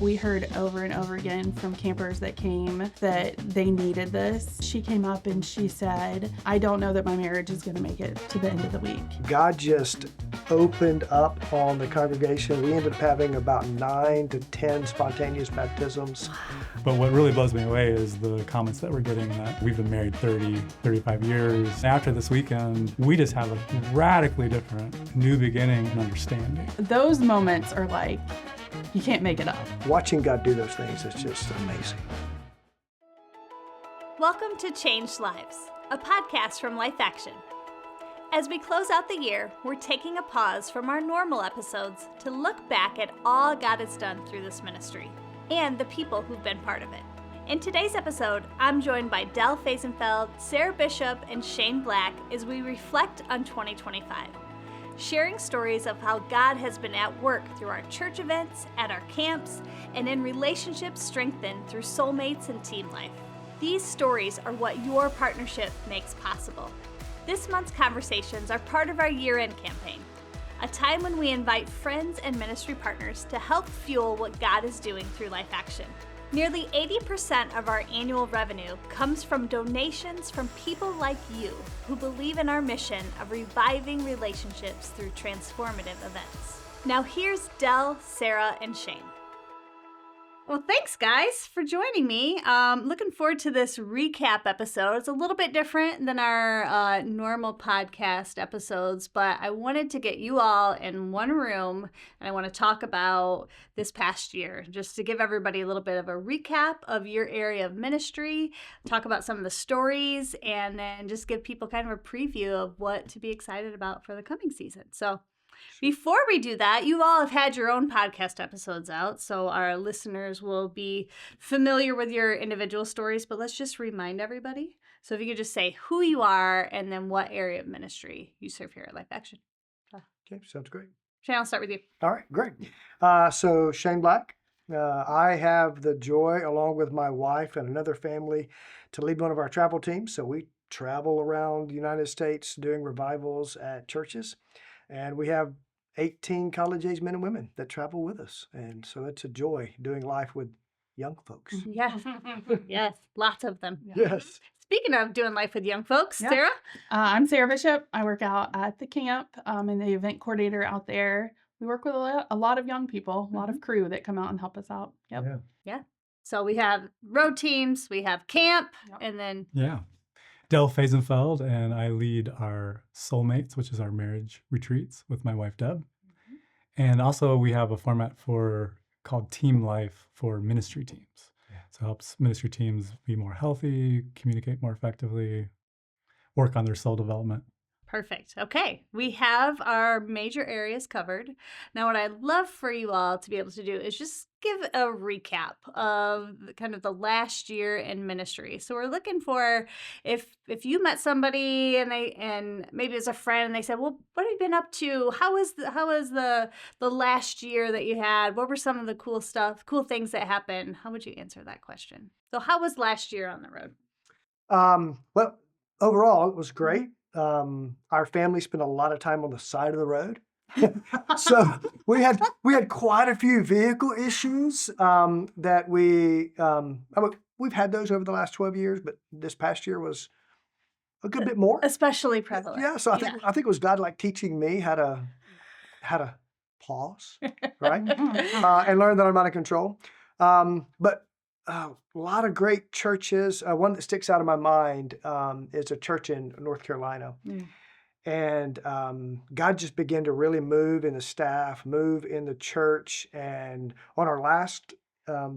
We heard over and over again from campers that came that they needed this. She came up and she said, I don't know that my marriage is going to make it to the end of the week. God just opened up on the congregation. We ended up having about 9 to 10 spontaneous baptisms. But what really blows me away is the comments that we're getting that we've been married 30, 35 years. After this weekend, we just have a radically different new beginning and understanding. Those moments are like, you can't make it up. Watching God do those things is just amazing. Welcome to Changed Lives, a podcast from Life Action. As we close out the year, we're taking a pause from our normal episodes to look back at all God has done through this ministry and the people who've been part of it. In today's episode, I'm joined by Fehsenfeld, Sara Bishop, and Shane Black as we reflect on 2025, sharing stories of how God has been at work through our church events, at our camps, and in relationships strengthened through SoulMates and TeamLife. These stories are what your partnership makes possible. This month's conversations are part of our year-end campaign, a time when we invite friends and ministry partners to help fuel what God is doing through Life Action. Nearly 80% of our annual revenue comes from donations from people like you who believe in our mission of reviving relationships through transformative events. Now here's Del, Sara, and Shane. Well, thanks, guys, for joining me. Looking forward to this recap episode. It's a little bit different than our normal podcast episodes, but I wanted to get you all in one room, and I want to talk about this past year, just to give everybody a little bit of a recap of your area of ministry, talk about some of the stories, and then just give people kind of a preview of what to be excited about for the coming season. So before we do that, you all have had your own podcast episodes out, so our listeners will be familiar with your individual stories, but let's just remind everybody. So if you could just say who you are and then what area of ministry you serve here at Life Action. Okay, sounds great. Shane, I'll start with you. All right, great. So Shane Black, I have the joy, along with my wife and another family, to lead one of our travel teams. So we travel around the United States doing revivals at churches. And we have 18 college-age men and women that travel with us. And so it's a joy doing life with young folks. Yes, yes, lots of them. Yes. Speaking of doing life with young folks, Yeah. Sara? I'm Sara Bishop. I work out at the camp. I'm the event coordinator out there. We work with a lot of young people, a lot of crew that come out and help us out. Yep. Yeah. So we have road teams, we have camp, Yep. and then Yeah. Del Fehsenfeld, and I lead our SoulMates, which is our marriage retreats with my wife, Deb. And also we have a format called TeamLife for ministry teams. Yeah. So it helps ministry teams be more healthy, communicate more effectively, work on their soul development. perfect. Okay, we have our major areas covered. Now, what I'd love for you all to be able to do is just give a recap of kind of the last year in ministry. So we're looking for if you met somebody and maybe it's a friend and they said, "Well, what have you been up to? How was the last year that you had? What were some of the cool things that happened?" How would you answer that question? So how was last year on the road? Well, overall, it was great. Our family spent a lot of time on the side of the road. So we had quite a few vehicle issues that we've had those over the last 12 years, but this past year was a good bit more. Especially prevalent. Yeah, so I think it was God like teaching me how to pause, right, and learn that I'm out of control. But a lot of great churches. One that sticks out in my mind is a church in North Carolina. Mm. And God just began to really move in the staff, move in the church. And on our last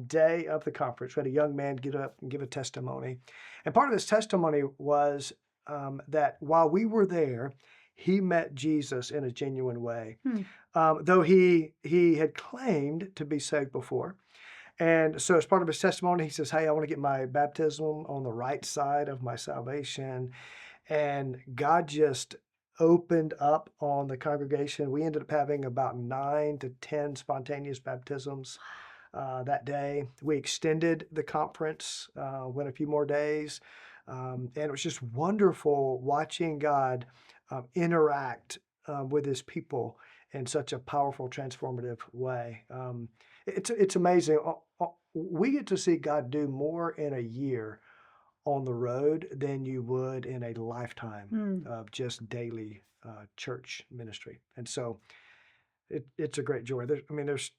day of the conference, we had a young man get up and give a testimony. And part of his testimony was that while we were there, he met Jesus in a genuine way. Though he had claimed to be saved before. And so as part of his testimony, he says, "Hey, I want to get my baptism on the right side of my salvation." And God just opened up on the congregation. We ended up having about 9 to 10 spontaneous baptisms that day. We extended the conference, went a few more days. And it was just wonderful watching God interact with his people in such a powerful, transformative way. It's amazing. We get to see God do more in a year on the road than you would in a lifetime of just daily church ministry. And so it's a great joy. There's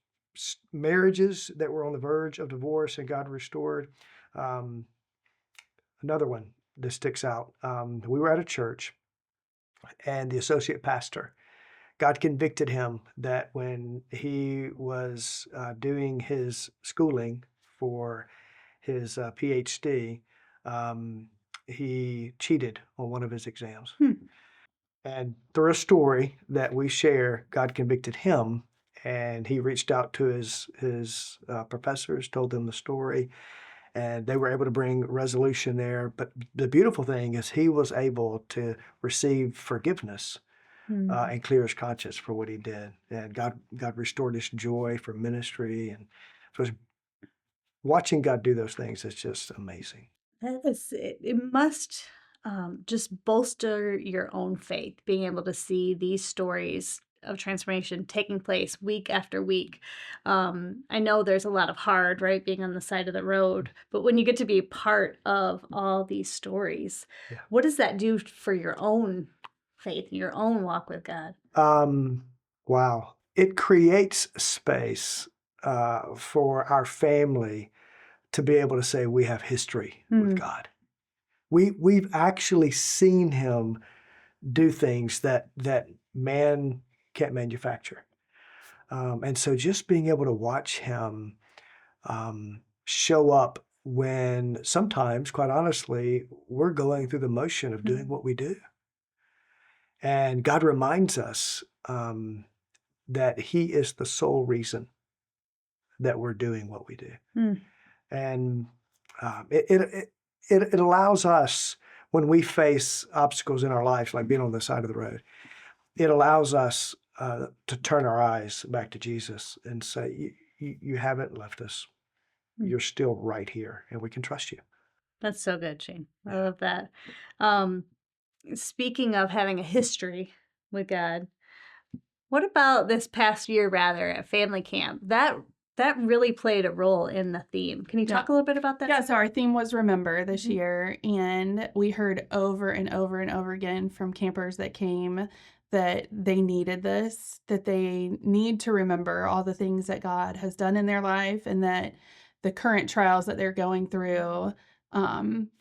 marriages that were on the verge of divorce and God restored. Another one that sticks out. We were at a church, and the associate pastor, God convicted him that when he was doing his schooling for his PhD, he cheated on one of his exams. And through a story that we share, God convicted him, and he reached out to his professors, told them the story, and they were able to bring resolution there. But the beautiful thing is he was able to receive forgiveness and clear his conscience for what he did. And God restored his joy for ministry. And so watching God do those things is just amazing. It must just bolster your own faith, being able to see these stories of transformation taking place week after week. I know there's a lot of hard, right, being on the side of the road, but when you get to be part of all these stories, what does that do for your own faith, your own walk with God? Wow. It creates space for our family to be able to say we have history with God. We've actually seen him do things that man can't manufacture. And so just being able to watch him show up when sometimes, quite honestly, we're going through the motion of doing what we do. And God reminds us that he is the sole reason that we're doing what we do. And it allows us, when we face obstacles in our lives, like being on the side of the road, it allows us to turn our eyes back to Jesus and say, you haven't left us. You're still right here, and we can trust you. That's so good, Shane. I love that. Speaking of having a history with God, what about this past year, rather, at family camp? That really played a role in the theme. Can you talk a little bit about that? Yeah, so our theme was Remember this year, and we heard over and over and over again from campers that came that they needed this, that they need to remember all the things that God has done in their life, and that the current trials that they're going through,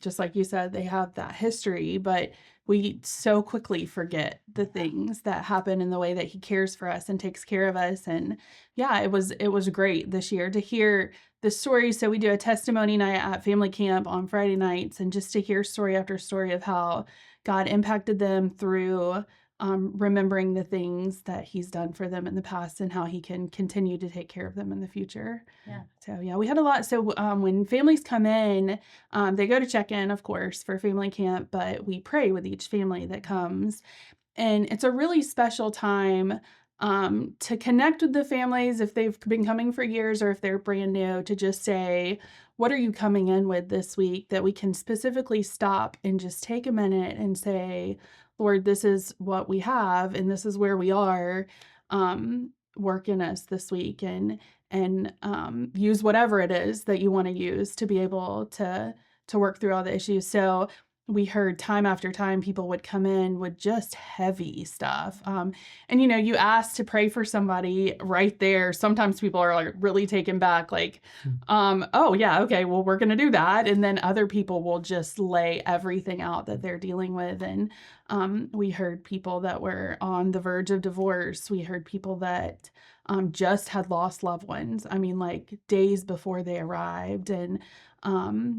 just like you said, they have that history, but we so quickly forget the things that happen in the way that he cares for us and takes care of us. And yeah, it was great this year to hear the stories. So we do a testimony night at family camp on Friday nights, and just to hear story after story of how God impacted them through remembering the things that he's done for them in the past and how he can continue to take care of them in the future. Yeah. So yeah, we had a lot. So when families come in, they go to check in, of course, for family camp, but we pray with each family that comes. And it's a really special time to connect with the families if they've been coming for years or if they're brand new, to just say, what are you coming in with this week, that we can specifically stop and just take a minute and say, Lord, this is what we have and this is where we are. Work in us this week and use whatever it is that you want to use to be able to work through all the issues. So we heard time after time people would come in with just heavy stuff. And you ask to pray for somebody right there. Sometimes people are like really taken back, like, oh yeah, okay, well, we're going to do that. And then other people will just lay everything out that they're dealing with. And we heard people that were on the verge of divorce. We heard people that just had lost loved ones. I mean, like days before they arrived. And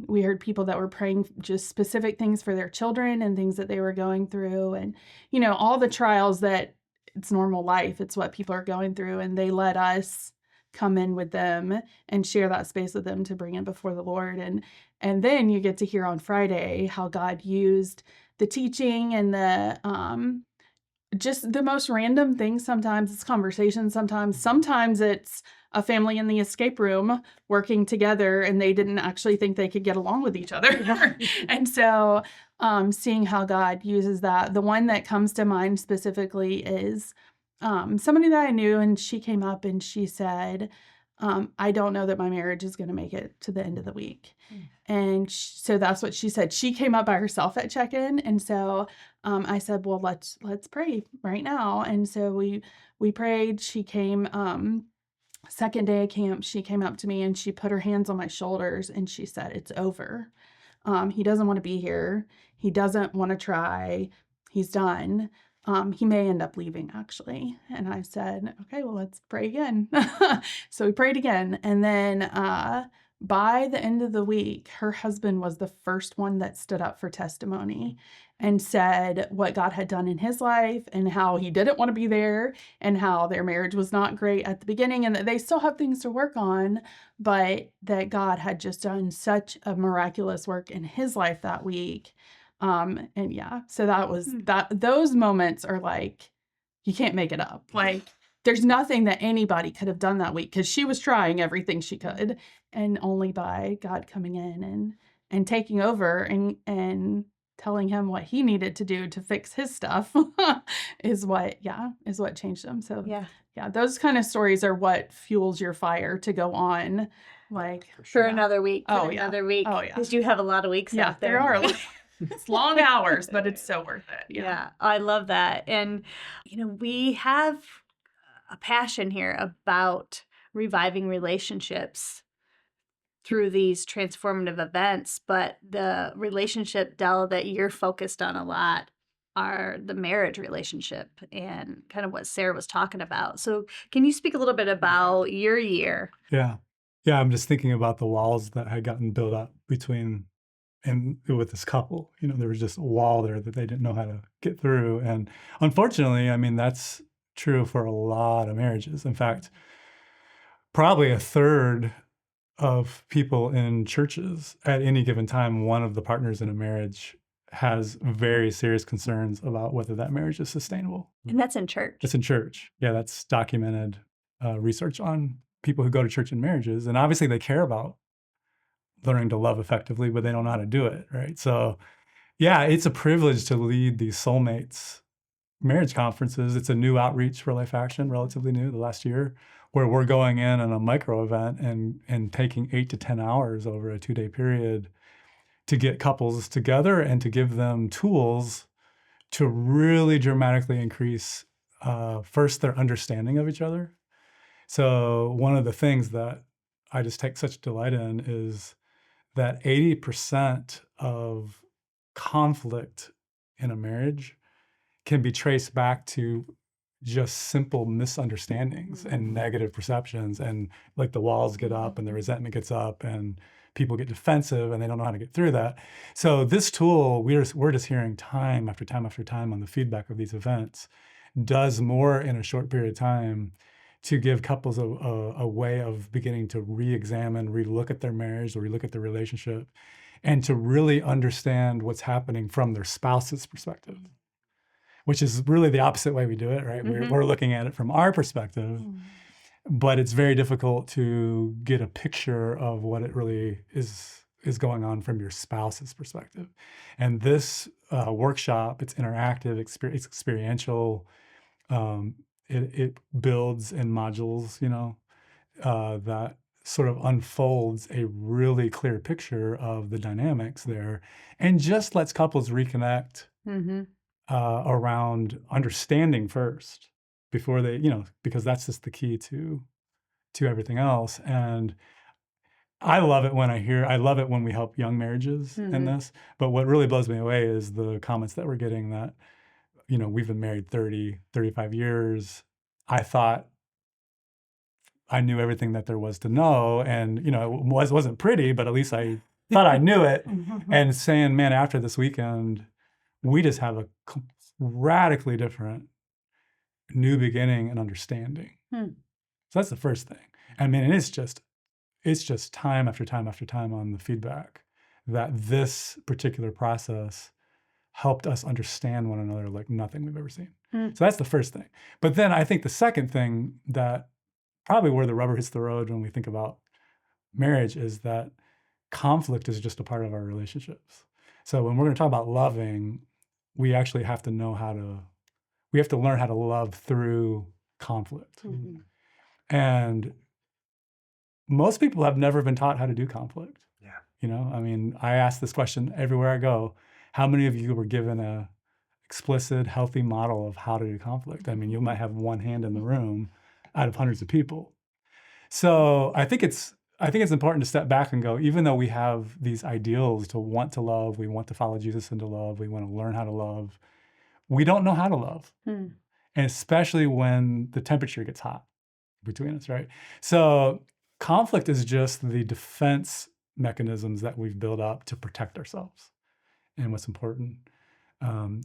we heard people that were praying just specific things for their children and things that they were going through. And, all the trials that it's normal life. It's what people are going through. And they let us come in with them and share that space with them to bring it before the Lord. And then you get to hear on Friday how God used the teaching and the just the most random things. Sometimes it's conversation. Sometimes it's a family in the escape room working together and they didn't actually think they could get along with each other. And so seeing how God uses that. The one that comes to mind specifically is somebody that I knew, and she came up and she said, I don't know that my marriage is going to make it to the end of the week. And so that's what she said. She came up by herself at check-in. And so I said, well, let's pray right now. And so we prayed. She came, second day of camp, she came up to me and she put her hands on my shoulders and she said, it's over. He doesn't want to be here. He doesn't want to try. He's done. He may end up leaving, actually. And I said, okay, well, let's pray again. So we prayed again. And then by the end of the week, her husband was the first one that stood up for testimony and said what God had done in his life and how he didn't want to be there and how their marriage was not great at the beginning and that they still have things to work on, but that God had just done such a miraculous work in his life that week. And yeah, so that was that. Those moments are like, you can't make it up. Like, there's nothing that anybody could have done that week because she was trying everything she could, and only by God coming in and taking over and telling him what he needed to do to fix his stuff is what changed him. So yeah, those kind of stories are what fuels your fire to go on, like for another week. Oh, another week. Oh, yeah. Because you have a lot of weeks out there. There are. It's long hours, but it's so worth it. Yeah, I love that. And, we have a passion here about reviving relationships through these transformative events. But the relationship, Del, that you're focused on a lot are the marriage relationship and kind of what Sarah was talking about. So can you speak a little bit about your year? Yeah. Yeah, I'm just thinking about the walls that had gotten built up and with this couple. There was just a wall there that they didn't know how to get through. And unfortunately, that's true for a lot of marriages. In fact, probably a third of people in churches at any given time, one of the partners in a marriage has very serious concerns about whether that marriage is sustainable. And that's in church. It's in church. Yeah, that's documented research on people who go to church in marriages. And obviously they care about learning to love effectively, but they don't know how to do it, right? So yeah, it's a privilege to lead these SoulMates marriage conferences. It's a new outreach for Life Action, relatively new, the last year, where we're going in on a micro event and taking 8 to 10 hours over a 2-day period to get couples together and to give them tools to really dramatically increase first their understanding of each other. So one of the things that I just take such delight in is that 80% of conflict in a marriage can be traced back to just simple misunderstandings and negative perceptions, and like the walls get up and the resentment gets up and people get defensive and they don't know how to get through that. So this tool, we're just hearing time after time after time on the feedback of these events, does more in a short period of time to give couples a way of beginning to re-examine, re-look at their marriage or re-look at their relationship, and to really understand what's happening from their spouse's perspective, which is really the opposite way we do it, right? We're looking at it from our perspective, but it's very difficult to get a picture of what it really is going on from your spouse's perspective. And this workshop, it's interactive, it's experiential. It builds in modules, that sort of unfolds a really clear picture of the dynamics there and just lets couples reconnect around understanding first before they, because that's just the key to everything else. And I love it when we help young marriages in this, but what really blows me away is the comments that we're getting that, we've been married 30, 35 years. I thought I knew everything that there was to know. And, it wasn't pretty, but at least I thought I knew it. And saying, man, after this weekend, we just have a radically different new beginning and understanding. So that's the first thing. And it's just time after time after time on the feedback that this particular process helped us understand one another like nothing we've ever seen. So that's the first thing. But then I think the second thing that probably where the rubber hits the road when we think about marriage is that conflict is just a part of our relationships. So when we're going to talk about loving, we actually have to learn how to love through conflict. And most people have never been taught how to do conflict. Yeah. You know, I mean, I ask this question everywhere I go. How many of you were given a explicit, healthy model of how to do conflict? I mean, you might have one hand in the room out of hundreds of people. So I think it's important to step back and go, even though we have these ideals to want to love, we want to follow Jesus into love, we want to learn how to love, we don't know how to love. Hmm. And especially when the temperature gets hot between us, right? So conflict is just the defense mechanisms that we've built up to protect ourselves and what's important.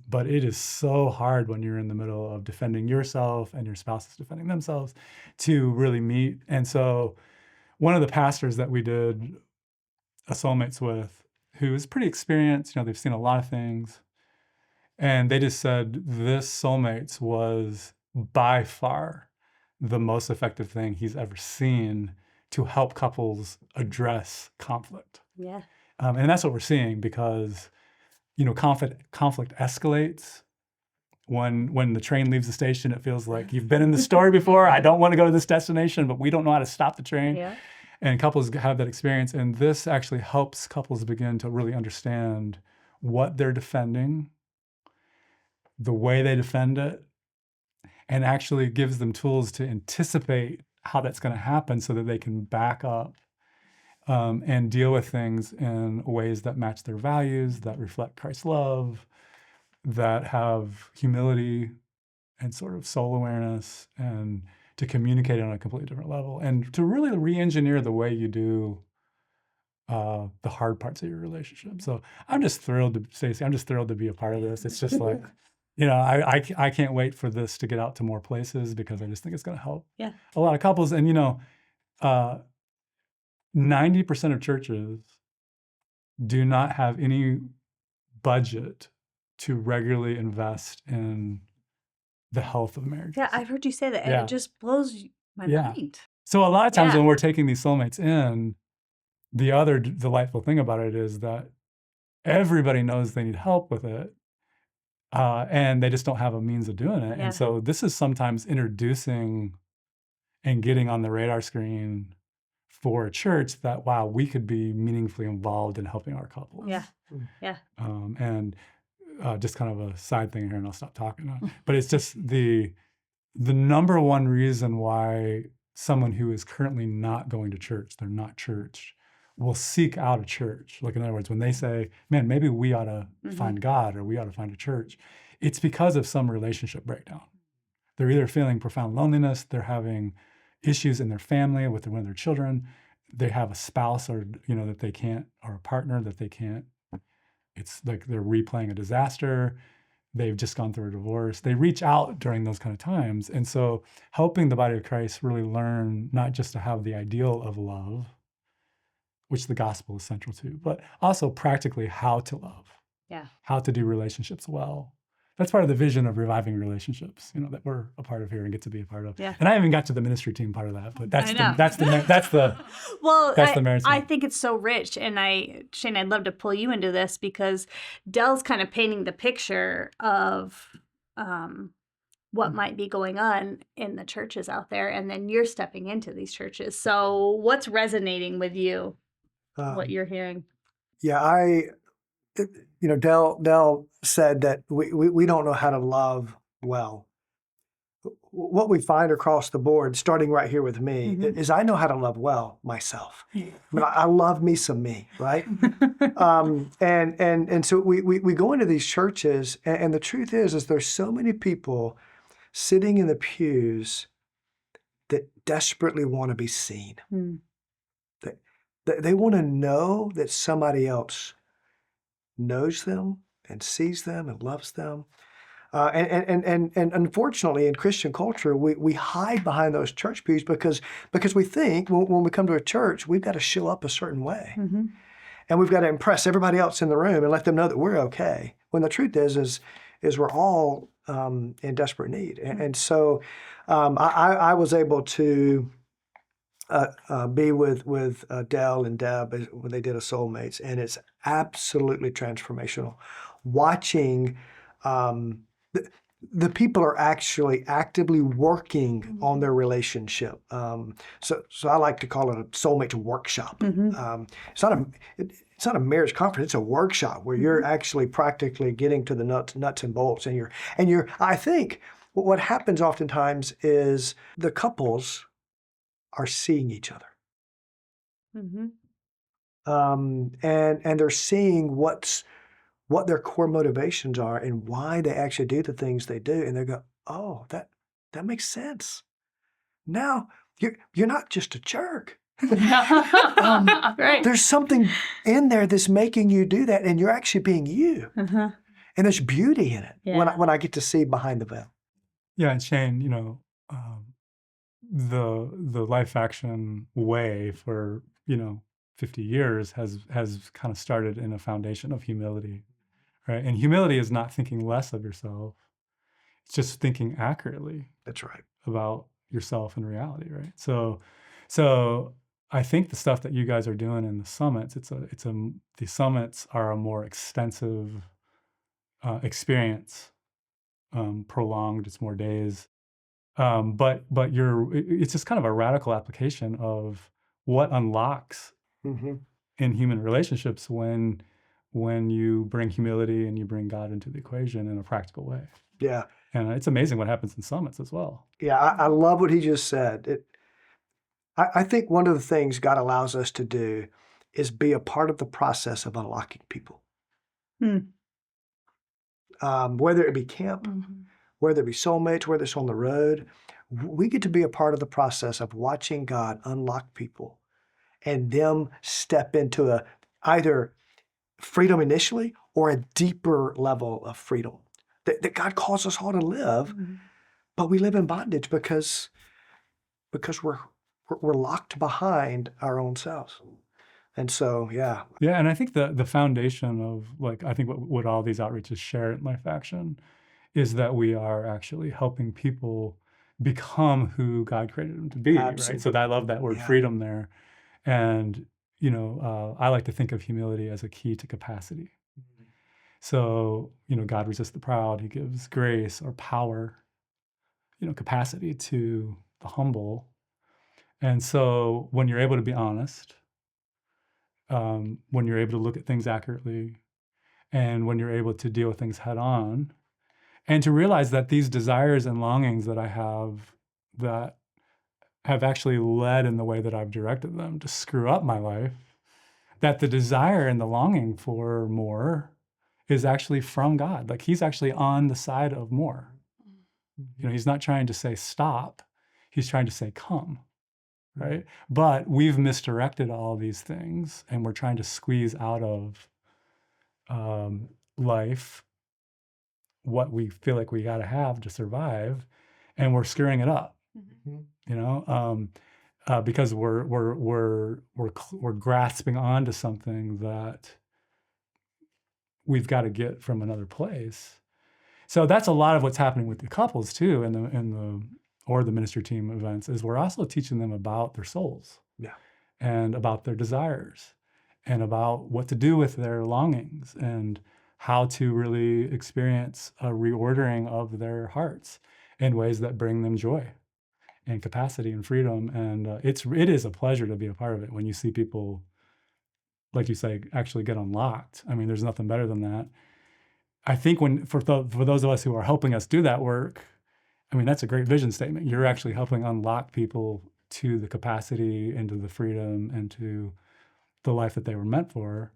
But it is so hard when you're in the middle of defending yourself and your spouse is defending themselves to really meet. And so one of the pastors that we did a Soulmates with, who is pretty experienced, they've seen a lot of things, and they just said this Soulmates was by far the most effective thing he's ever seen to help couples address conflict. Yeah. And that's what we're seeing because, conflict escalates. When the train leaves the station, it feels like you've been in the story before. I don't want to go to this destination, but we don't know how to stop the train. Yeah. And couples have that experience. And this actually helps couples begin to really understand what they're defending, the way they defend it, and actually gives them tools to anticipate how that's going to happen so that they can back up and deal with things in ways that match their values, that reflect Christ's love, that have humility and sort of soul awareness, and to communicate on a completely different level, and to really re-engineer the way you do the hard parts of your relationship. So I'm just thrilled to be a part of this. It's just like, I can't wait for this to get out to more places because I just think it's going to help a lot of couples. And 90% of churches do not have any budget to regularly invest in the health of marriages. Yeah, I've heard you say that, and Yeah. it just blows my mind. So a lot of times Yeah. when we're taking these soulmates in, the other delightful thing about it is that everybody knows they need help with it, and they just don't have a means of doing it. Yeah. And so this is sometimes introducing and getting on the radar screen for a church that, wow, we could be meaningfully involved in helping our couples. Yeah. Yeah. And just kind of a side thing here, and I'll stop talking now. But it's just the number one reason why someone who is currently not going to church, they're not church, will seek out a church. Like, in other words, when they say, man, maybe we ought to find God or we ought to find a church, it's because of some relationship breakdown. They're either feeling profound loneliness, they're having issues in their family with one of their children, they have a spouse or that they can't, or a partner that they can't. It's like they're replaying a disaster. They've just gone through a divorce. They reach out during those kind of times. And so helping the body of Christ really learn not just to have the ideal of love, which the gospel is central to, but also practically how to love, how to do relationships well. That's part of the vision of reviving relationships, that we're a part of here and get to be a part of. Yeah. And I haven't got to the ministry team part of that, but that's Well, the marriage I thing. think it's so rich, and Shane, I'd love to pull you into this because Dell's kind of painting the picture of what might be going on in the churches out there, and then you're stepping into these churches. So what's resonating with you, what you're hearing? Yeah, Dell said that we don't know how to love well. What we find across the board, starting right here with me, is I know how to love well myself. I mean, I love me some me, right? And so we go into these churches, and the truth is there's so many people sitting in the pews that desperately want to be seen. They want to know that somebody else knows them and sees them and loves them. And unfortunately, in Christian culture, we hide behind those church pews because we think when we come to a church, we've got to show up a certain way. And we've got to impress everybody else in the room and let them know that we're okay. When the truth is we're all in desperate need. And so I was able to be with Dell and Deb when they did a Soulmates, and it's absolutely transformational. Watching the people are actually actively working on their relationship. So I like to call it a soulmate workshop. It's not a marriage conference. It's a workshop where you're actually practically getting to the nuts and bolts. And I think what happens oftentimes is the couples are seeing each other. And they're seeing what their core motivations are and why they actually do the things they do. And they go, oh, that makes sense. Now you're not just a jerk. Right. There's something in there that's making you do that, and you're actually being you. And there's beauty in it when I get to see behind the veil. Yeah, and Shane, the Life Action way for 50 years has kind of started in a foundation of humility, right? And humility is not thinking less of yourself; it's just thinking accurately. That's right. About yourself and reality, right? So I think the stuff that you guys are doing in the summits, the summits are a more extensive experience, prolonged. It's more days, but it's just kind of a radical application of what unlocks in human relationships when you bring humility and you bring God into the equation in a practical way. Yeah. And it's amazing what happens in summits as well. Yeah, I love what he just said. I think one of the things God allows us to do is be a part of the process of unlocking people. Whether it be camp, whether it be soulmates, whether it's on the road, we get to be a part of the process of watching God unlock people and them step into either freedom initially or a deeper level of freedom that God calls us all to live, but we live in bondage because we're locked behind our own selves. And so, yeah. Yeah, and I think the foundation of I think what all these outreaches share in Life Action is that we are actually helping people become who God created them to be, right? So I love that word freedom there. And, I like to think of humility as a key to capacity. So, God resists the proud. He gives grace or power, capacity to the humble. And so when you're able to be honest, when you're able to look at things accurately, and when you're able to deal with things head on, and to realize that these desires and longings that I have that have actually led in the way that I've directed them to screw up my life, that the desire and the longing for more is actually from God. He's actually on the side of more. He's not trying to say stop. He's trying to say come, right? But we've misdirected all these things, and we're trying to squeeze out of life what we feel like we got to have to survive, and we're screwing it up, because we're grasping onto something that we've got to get from another place. So that's a lot of what's happening with the couples too, in the ministry team events, is we're also teaching them about their souls, and about their desires, and about what to do with their longings, and how to really experience a reordering of their hearts in ways that bring them joy and capacity and freedom. And it is a pleasure to be a part of it when you see people, like you say, actually get unlocked. I mean, there's nothing better than that. I think for those of us who are helping us do that work, I mean, that's a great vision statement. You're actually helping unlock people to the capacity and to the freedom and to the life that they were meant for.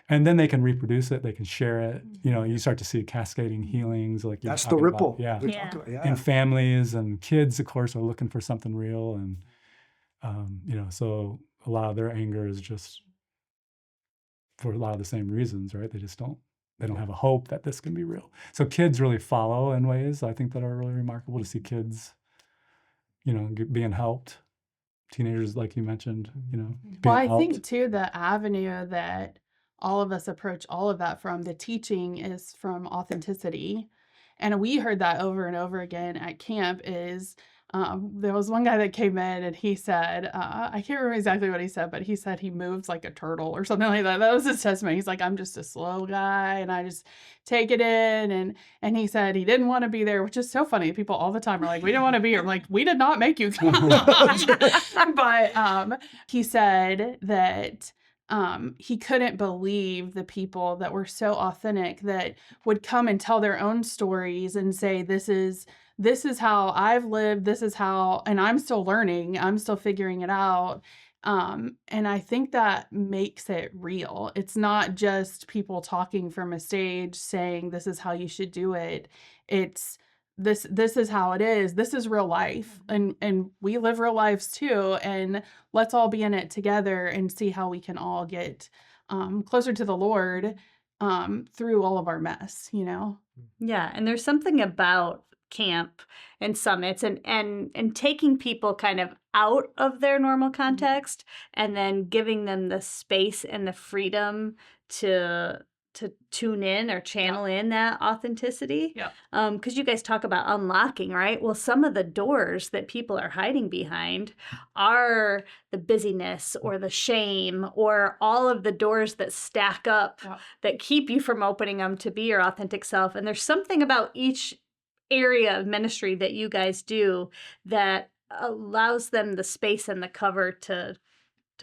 And then they can reproduce it. They can share it. You start to see cascading healings. That's the ripple. About. And families and kids, of course, are looking for something real. And, so a lot of their anger is just for a lot of the same reasons, right? They don't have a hope that this can be real. So kids really follow in ways I think that are really remarkable to see kids, being helped. Teenagers, like you mentioned, Well, I think too, the avenue that all of us approach all of that from, the teaching, is from authenticity. And we heard that over and over again at camp, is There was one guy that came in and he said, I can't remember exactly what he said, but he said he moves like a turtle or something like that. That was his testimony. He's like, I'm just a slow guy and I just take it in. And he said he didn't want to be there, which is so funny. People all the time are like, we don't want to be here. I'm like, we did not make you come. But he said that he couldn't believe the people that were so authentic that would come and tell their own stories and say, this is how I've lived. This is how, and I'm still learning. I'm still figuring it out. And I think that makes it real. It's not just people talking from a stage saying, this is how you should do it. It's this is how it is. This is real life. And we live real lives too. And let's all be in it together and see how we can all get closer to the Lord through all of our mess, you know? Yeah, and there's something about camp and summits and taking people kind of out of their normal context and then giving them the space and the freedom to tune in or channel in that authenticity. Yeah. Because you guys talk about unlocking, right? Well, some of the doors that people are hiding behind are the busyness or the shame or all of the doors that stack up that keep you from opening them to be your authentic self. And there's something about each area of ministry that you guys do that allows them the space and the cover to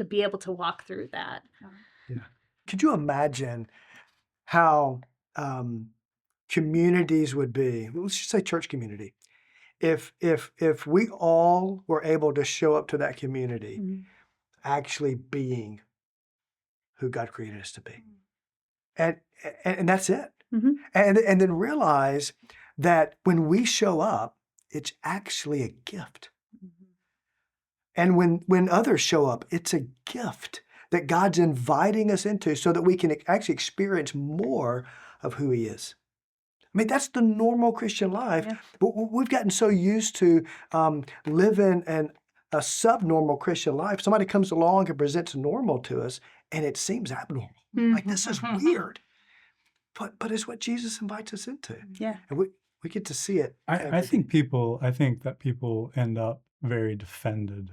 be able to walk through that. Yeah. Could you imagine how communities would be? Let's just say church community. If we all were able to show up to that community, actually being who God created us to be, and that's it. And then realize that when we show up, it's actually a gift. And when others show up, it's a gift that God's inviting us into so that we can actually experience more of who He is. I mean, that's the normal Christian life. Yeah. But we've gotten so used to living a subnormal Christian life. Somebody comes along and presents normal to us, and it seems abnormal. Like, this is weird. But it's what Jesus invites us into. Yeah. And we get to see it. I think that people end up very defended.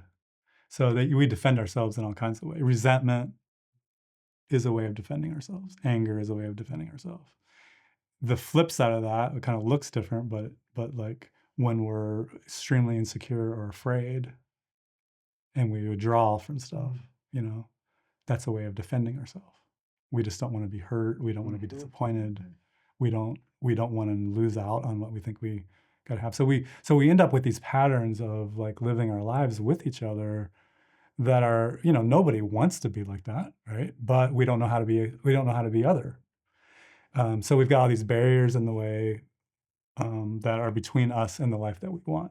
So that we defend ourselves in all kinds of ways. Resentment is a way of defending ourselves. Anger is a way of defending ourselves. The flip side of that, it kind of looks different, but like when we're extremely insecure or afraid and we withdraw from stuff, you know, that's a way of defending ourselves. We just don't want to be hurt. We don't want to be disappointed. We don't want to lose out on what we think we got to have. So we end up with these patterns of like living our lives with each other that are, you know, nobody wants to be like that, right? But we don't know how to be other. So we've got all these barriers in the way that are between us and the life that we want.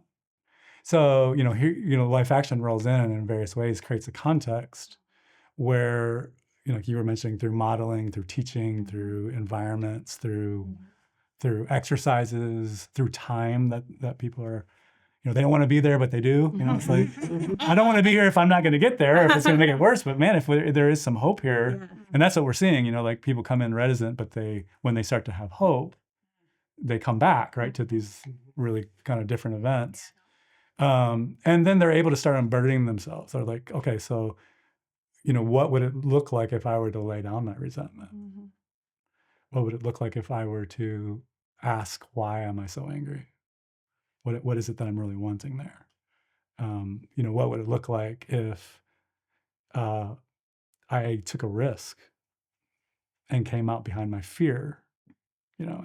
So, you know, here, you know, Life Action rolls in various ways, creates a context where, you know, you were mentioning through modeling, through teaching, through environments, through exercises, through time that people are, you know, they don't want to be there, but they do. You know, it's like, I don't want to be here if I'm not going to get there, if it's going to make it worse. But man, if there is some hope here, and that's what we're seeing, you know, like people come in reticent, but when they start to have hope, they come back, right, to these really kind of different events. And then they're able to start unburdening themselves. They're like, okay, so, you know, what would it look like if I were to lay down my resentment? What would it look like if I were to ask, why am I so angry? What is it that I'm really wanting there? You know, what would it look like if I took a risk and came out behind my fear, you know,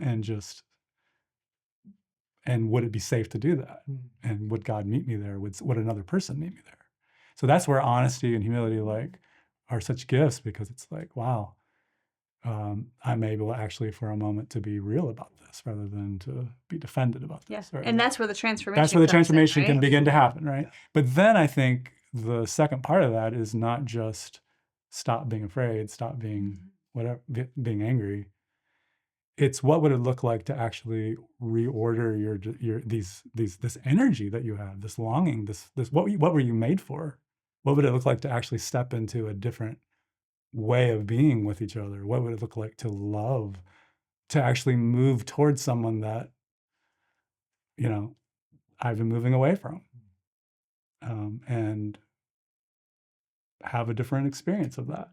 and would it be safe to do that? And would God meet me there? Would another person meet me there? So that's where honesty and humility like are such gifts, because it's like, wow, I'm able actually for a moment to be real about this rather than to be defended about this. Yeah. Right? And that's where the transformation That's where the comes in, transformation can right? begin to happen, right? But then I think the second part of that is not just stop being afraid, stop being being angry. It's what would it look like to actually reorder your this energy that you have, this longing, this what were you made for? What would it look like to actually step into a different way of being with each other? What would it look like to love, to actually move towards someone that, you know, I've been moving away from? and have a different experience of that,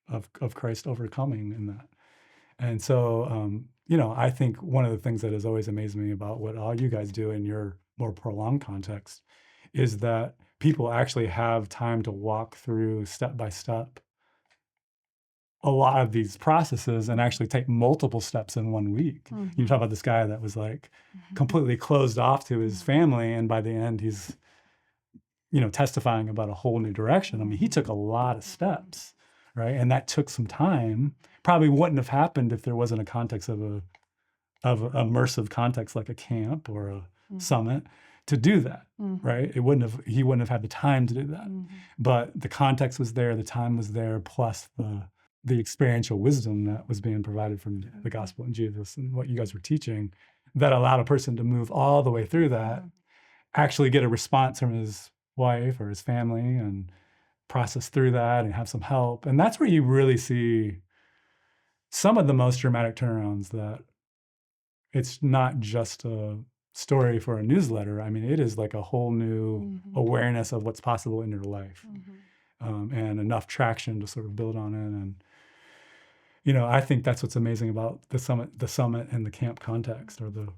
of Christ overcoming in that. And so, I think one of the things that has always amazed me about what all you guys do in your more prolonged context is that people actually have time to walk through step by step a lot of these processes and actually take multiple steps in 1 week. You talk about this guy that was like completely closed off to his family, and by the end he's testifying about a whole new direction. I mean, he took a lot of steps, right? And that took some time. Probably wouldn't have happened if there wasn't a context of a immersive context like a camp or a summit to do that, right? He wouldn't have had the time to do that. But the context was there, the time was there, plus the experiential wisdom that was being provided from the gospel in Jesus and what you guys were teaching that allowed a person to move all the way through that, actually get a response from his wife or his family and process through that and have some help. And that's where you really see some of the most dramatic turnarounds, that it's not just a story for a newsletter. I mean, it is like a whole new awareness of what's possible in your life, and enough traction to sort of build on it. And, I think that's what's amazing about the summit and the camp context or the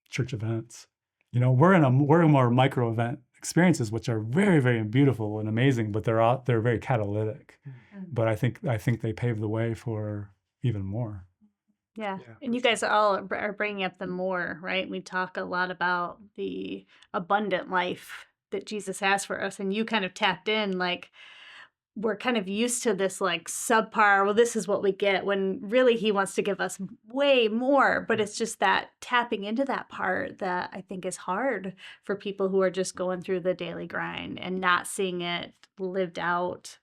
church events. We're in more micro event experiences, which are very, very beautiful and amazing, but they're very catalytic. But I think they pave the way for even more. Yeah. And you guys all are bringing up the more, right? We talk a lot about the abundant life that Jesus has for us. And you kind of tapped in, like, we're kind of used to this like subpar, well, this is what we get, when really he wants to give us way more. But it's just that tapping into that part that I think is hard for people who are just going through the daily grind and not seeing it lived out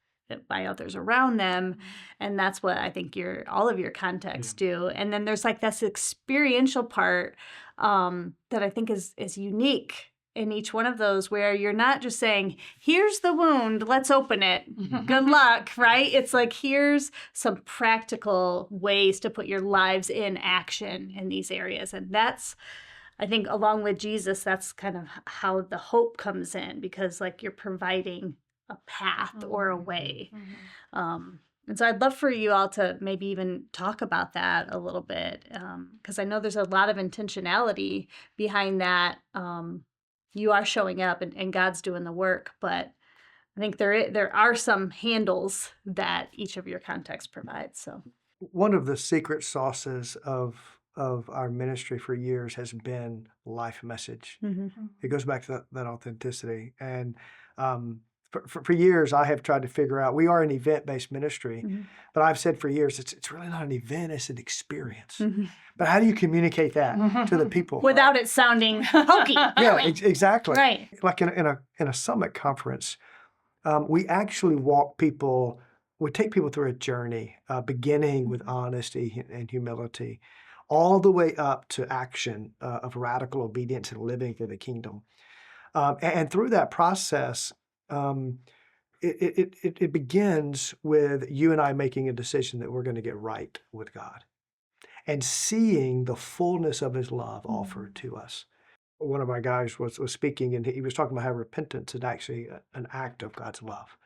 by others around them. And that's what I think all of your contexts do. And then there's like this experiential part that I think is unique in each one of those, where you're not just saying, here's the wound, let's open it, good luck, right? It's like, here's some practical ways to put your lives in action in these areas. And that's, I think, along with Jesus, that's kind of how the hope comes in, because like you're providing a path or a way. And so I'd love for you all to maybe even talk about that a little bit, because I know there's a lot of intentionality behind that. You are showing up and God's doing the work, but I think there are some handles that each of your contexts provides. So one of the secret sauces of our ministry for years has been life message. It goes back to that authenticity. And for years, I have tried to figure out, we are an event-based ministry, but I've said for years, it's really not an event, it's an experience. But how do you communicate that to the people? Without it sounding hokey. Yeah, exactly. Right. Like in a summit conference, we actually we take people through a journey, beginning with honesty and humility, all the way up to action of radical obedience and living for the kingdom. And through that process, it begins with you and I making a decision that we're going to get right with God and seeing the fullness of his love offered to us. One of my guys was speaking, and he was talking about how repentance is actually an act of God's love.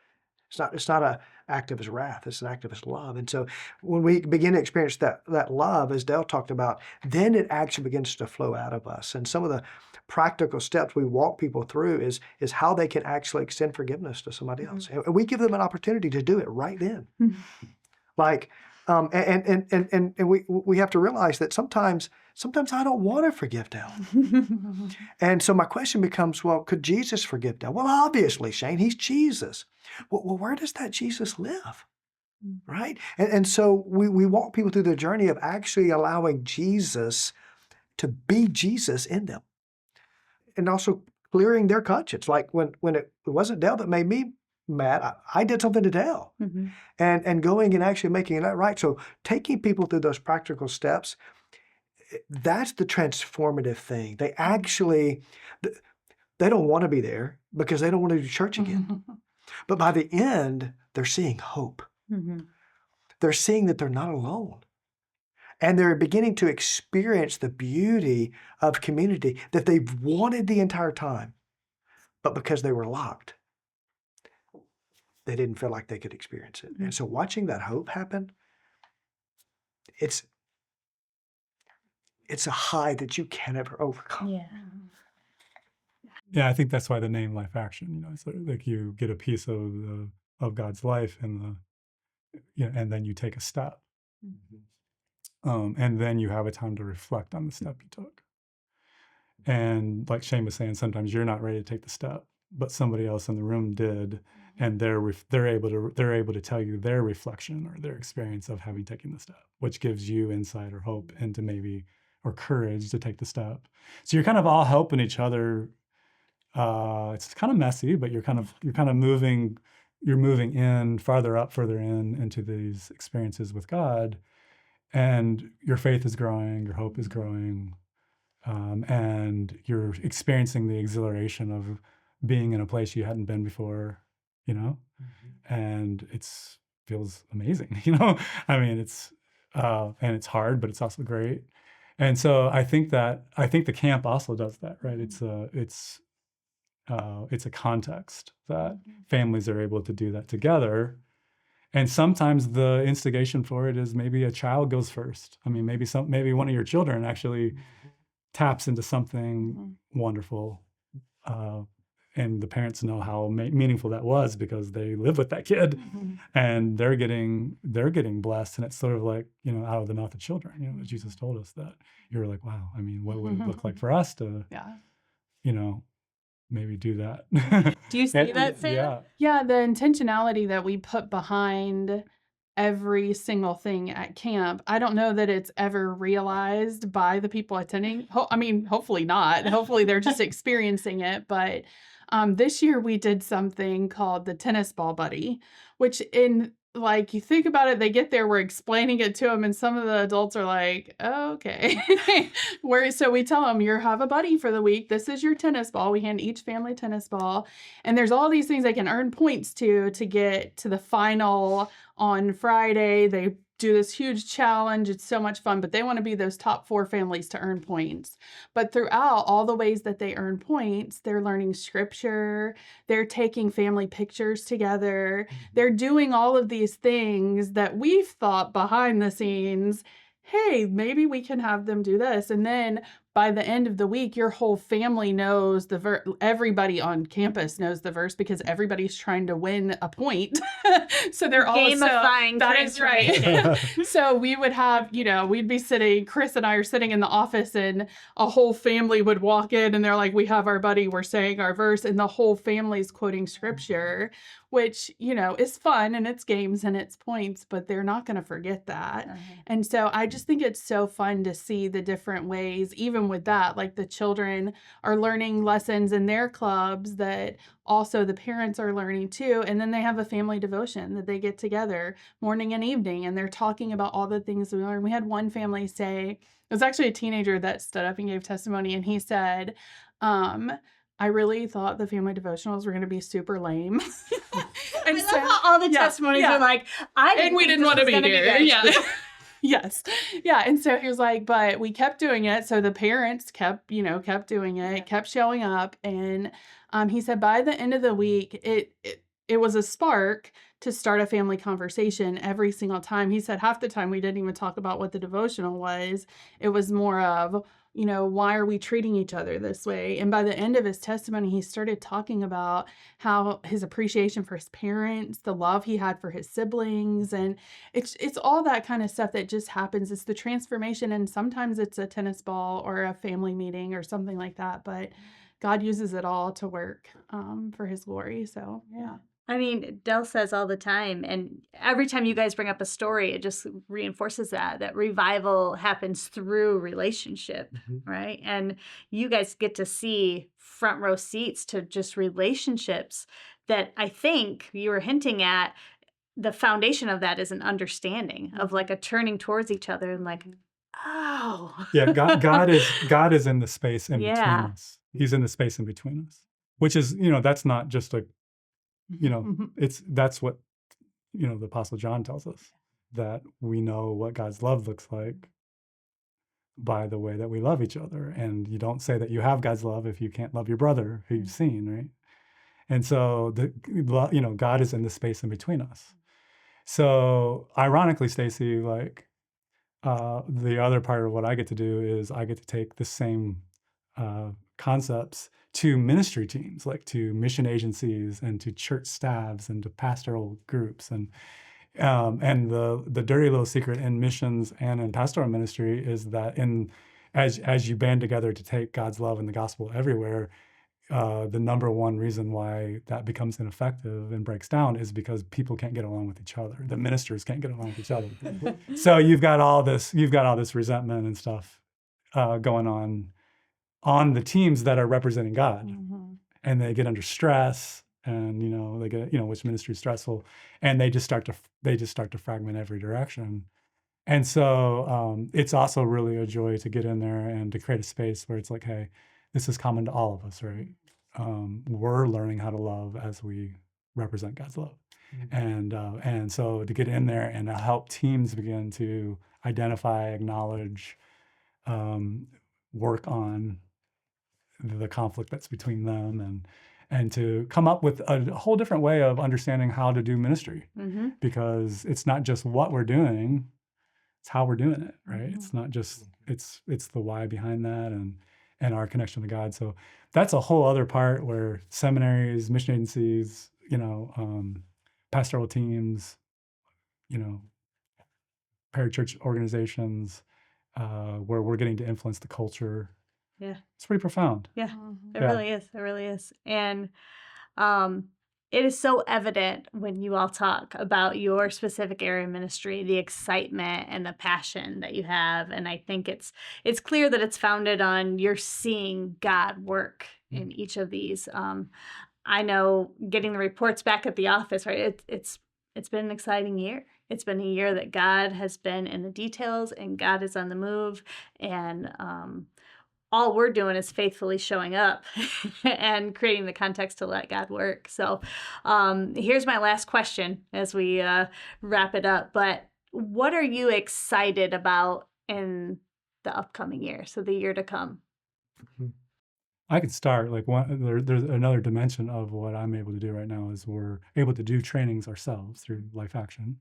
It's not an act of his wrath, it's an act of his love. And so when we begin to experience that love, as Dale talked about, then it actually begins to flow out of us. And some of the practical steps we walk people through is how they can actually extend forgiveness to somebody else. And we give them an opportunity to do it right then. Like, and we have to realize that sometimes I don't want to forgive Dale. And so my question becomes, well, could Jesus forgive Dale? Well, obviously, Shane, he's Jesus. Well, where does that Jesus live? Right? And so we walk people through the journey of actually allowing Jesus to be Jesus in them. And also clearing their conscience. Like when it wasn't Dale that made me mad, I did something to Dale. And going and actually making that right. So taking people through those practical steps, that's the transformative thing. They actually, they don't want to be there because they don't want to do church again. But by the end, they're seeing hope. They're seeing that they're not alone. And they're beginning to experience the beauty of community that they've wanted the entire time, but because they were locked, they didn't feel like they could experience it. And so watching that hope happen, it's a high that you can never overcome. Yeah. Yeah, I think that's why the name Life Action, so like you get a piece of God's life and and then you take a step. And then you have a time to reflect on the step you took. And like Shane was saying, sometimes you're not ready to take the step, but somebody else in the room did, and they're able to tell you their reflection or their experience of having taken the step, which gives you insight or hope into maybe or courage to take the step. So you're kind of all helping each other. It's kind of messy, but you're kind of moving in further in into these experiences with God, and your faith is growing, your hope is growing, and you're experiencing the exhilaration of being in a place you hadn't been before, and feels amazing, I mean, and it's hard, but it's also great. And so I think the camp also does that, right? It's a context that families are able to do that together. And sometimes the instigation for it is maybe a child goes first. I mean, maybe one of your children actually taps into something wonderful, and the parents know how meaningful that was because they live with that kid, and they're getting blessed. And it's sort of like, out of the mouth of children, that Jesus told us, that you're like, wow, I mean, what would it look like for us to, maybe do that? Do you see that, Sarah? Yeah, the intentionality that we put behind every single thing at camp, I don't know that it's ever realized by the people attending. I mean, hopefully not. Hopefully they're just experiencing it. But this year we did something called the tennis ball buddy, which you think about it, they get there, we're explaining it to them, and some of the adults are like, oh, okay. So we tell them, you have a buddy for the week. This is your tennis ball. We hand each family a tennis ball. And there's all these things they can earn points to get to the final on Friday. They do this huge challenge. It's so much fun, but they want to be those top 4 families to earn points. But throughout all the ways that they earn points, they're learning scripture, they're taking family pictures together, they're doing all of these things that we've thought behind the scenes, hey, maybe we can have them do this. And then by the end of the week, your whole family knows the verse. Everybody on campus knows the verse because everybody's trying to win a point. So they're all gamifying. That is right. So we would have, we'd be sitting, Chris and I are sitting in the office, and a whole family would walk in and they're like, we have our buddy, we're saying our verse, and the whole family's quoting scripture, which, is fun and it's games and it's points, but they're not going to forget that. And so I just think it's so fun to see the different ways, even with that, like the children are learning lessons in their clubs that also the parents are learning too. And then they have a family devotion that they get together morning and evening, and they're talking about all the things we learned. We had one family say, it was actually a teenager that stood up and gave testimony, and he said, I really thought the family devotionals were going to be super lame. And I love how all the testimonies are like, we didn't want to be here. Yeah. Yes. Yeah. And so he was like, but we kept doing it. So the parents kept doing it, kept showing up. And he said by the end of the week, it was a spark to start a family conversation every single time. He said half the time we didn't even talk about what the devotional was. It was more of, why are we treating each other this way? And by the end of his testimony, he started talking about how his appreciation for his parents, the love he had for his siblings, and it's all that kind of stuff that just happens. It's the transformation, and sometimes it's a tennis ball or a family meeting or something like that, but God uses it all to work for his glory. So, yeah. I mean, Del says all the time, and every time you guys bring up a story, it just reinforces that revival happens through relationship, right? And you guys get to see front row seats to just relationships that I think you were hinting at. The foundation of that is an understanding of like a turning towards each other and like, oh. Yeah, God is in the space in between us. He's in the space in between us, which is, that's not just like, that's what, the Apostle John tells us, that we know what God's love looks like by the way that we love each other. And you don't say that you have God's love if you can't love your brother who you've seen, right? And so God is in the space in between us. So ironically, Stacy, like the other part of what I get to do is I get to take the same concepts to ministry teams, like to mission agencies and to church staffs and to pastoral groups. And the dirty little secret in missions and in pastoral ministry is that as you band together to take God's love and the gospel everywhere, the number one reason why that becomes ineffective and breaks down is because people can't get along with each other. The ministers can't get along with each other. So you've got all this resentment and stuff going on the teams that are representing God, and they get under stress, and they get which ministry is stressful, and they just start to fragment every direction. And so it's also really a joy to get in there and to create a space where it's like, hey, this is common to all of us, right? We're learning how to love as we represent God's love. And so to get in there and to help teams begin to identify, acknowledge, work on the conflict that's between them, and to come up with a whole different way of understanding how to do ministry, because it's not just what we're doing, it's how we're doing it, right? It's not just it's the why behind that, and our connection to God. So that's a whole other part where seminaries, mission agencies, pastoral teams, parachurch organizations, where we're getting to influence the culture. Yeah. It's pretty profound. Yeah, it really is. It really is. And it is so evident when you all talk about your specific area of ministry, the excitement and the passion that you have. And I think it's clear that it's founded on you're seeing God work in each of these. I know getting the reports back at the office, right? It's been an exciting year. It's been a year that God has been in the details and God is on the move. And all we're doing is faithfully showing up and creating the context to let God work. So here's my last question as we wrap it up. But what are you excited about in the upcoming year, so the year to come? I could start there's another dimension of what I'm able to do right now is we're able to do trainings ourselves through Life Action,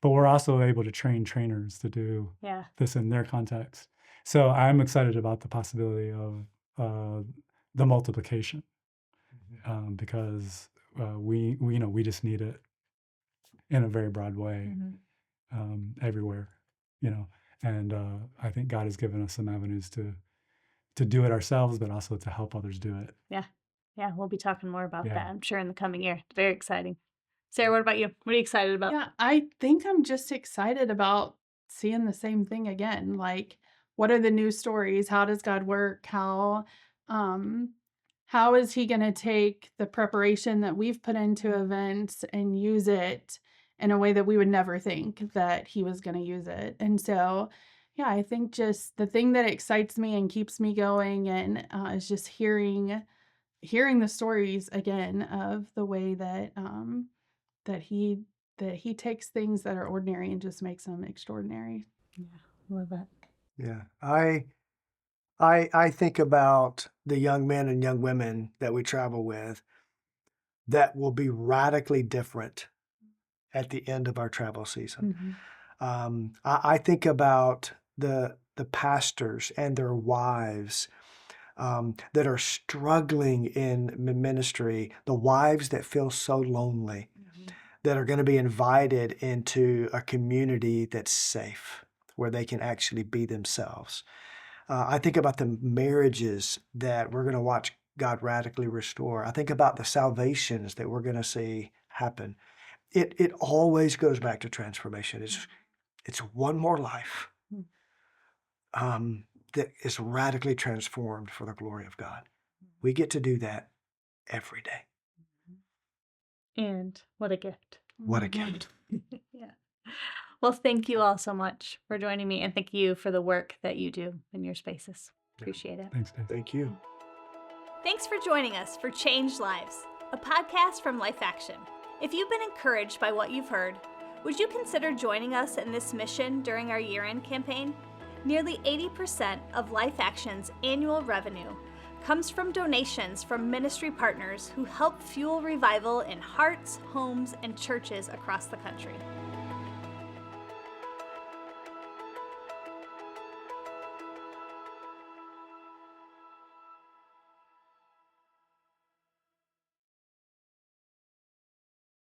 but we're also able to train trainers to do this in their context. So I'm excited about the possibility of the multiplication, because we just need it in a very broad way, everywhere, and I think God has given us some avenues to do it ourselves, but also to help others do it. Yeah, we'll be talking more about that, I'm sure, in the coming year. It's very exciting. Sarah, what about you? What are you excited about? Yeah, I think I'm just excited about seeing the same thing again. Like, what are the new stories? How does God work? How is he going to take the preparation that we've put into events and use it in a way that we would never think that he was going to use it? And so, yeah, I think just the thing that excites me and keeps me going and is just hearing the stories again of the way that that he takes things that are ordinary and just makes them extraordinary. Yeah, love that. Yeah, I think about the young men and young women that we travel with that will be radically different at the end of our travel season. I think about the pastors and their wives that are struggling in ministry, the wives that feel so lonely, that are going to be invited into a community that's safe, where they can actually be themselves. I think about the marriages that we're going to watch God radically restore. I think about the salvations that we're going to see happen. It always goes back to transformation. It's one more life that is radically transformed for the glory of God. We get to do that every day. And what a gift. What a gift. Yeah. Well, thank you all so much for joining me, and thank you for the work that you do in your spaces. Appreciate it. Thanks, Dave. Thank you. Thanks for joining us for Changed Lives, a podcast from Life Action. If you've been encouraged by what you've heard, would you consider joining us in this mission during our year-end campaign? Nearly 80% of Life Action's annual revenue comes from donations from ministry partners who help fuel revival in hearts, homes, and churches across the country.